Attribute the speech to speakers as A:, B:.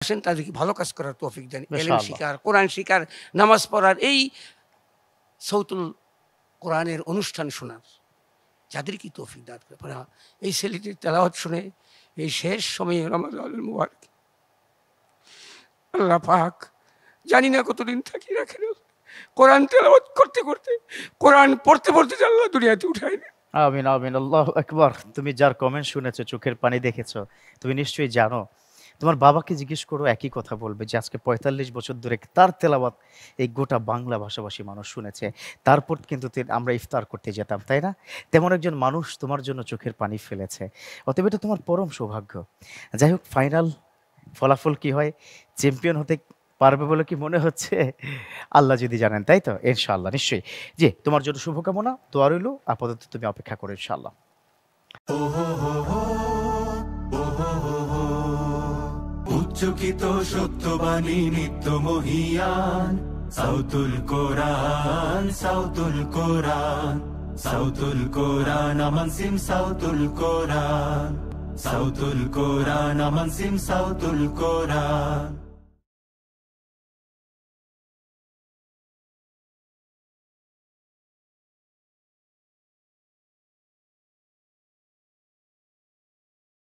A: আসেন তাদেরকে ভালো কাজ করার তৌফিক দেন, এলেম
B: মাশাআল্লাহ।
A: শিকার, কোরআন শিকার, নামাজ পড়ার, এই সৌতুল কোরআনের অনুষ্ঠান শোনার যাদেরকে তৌফিক দান করে। এই ছেলেটির তেলাওয়াত শুনে এই শেষ সময়ে রমাদানুল মুবারক আল্লাহ পাক জানি না কতদিন থাকি রাখেন, কোরআন তেলাওয়াত করতে করতে, কোরআন পড়তে পড়তে আল্লাহ দুনিয়াতে উঠায় না।
B: আমিন আমিন, আল্লাহু আকবার। তুমি যার কমেন্ট শুনেছো, চোখের পানি দেখেছো, তুমি নিশ্চয়ই জানো। তোমার বাবাকে জিজ্ঞেস করো, একই কথা বলবে যে আজকে ৪৫ বছর ধরে তার তেলাওয়াত এই গোটা বাংলা ভাষাভাষী মানুষ শুনেছে। তারপর কিন্তু আমরা ইফতার করতে যেতাম, তাই না? তেমন একজন মানুষ তোমার জন্য চোখের পানি ফেলেছে। অতএব এটা তোমার পরম সৌভাগ্য। যাই হোক, ফাইনাল ফলাফল কি হয়, চ্যাম্পিয়ন হতে পারবে বলে কি মনে হচ্ছে? আল্লাহ যদি জানেন, তাই তো? ইনশাআল্লাহ, নিশ্চয়ই। জি, তোমার জন্য শুভকামনা, দোয়া রইল। আপাতত তুমি অপেক্ষা করো ইনশাআল্লাহ।
C: উচ্চকিত সত্যবাণী নিত্য মহিয়ান, সাউতুল কোরআন, সাউতুল কোরআন, সাউতুল কোরআন, আমান সিম সাউতুল কোরআন, সাউতুল কোরআন, আমান সিম সাউতুল কোরআন।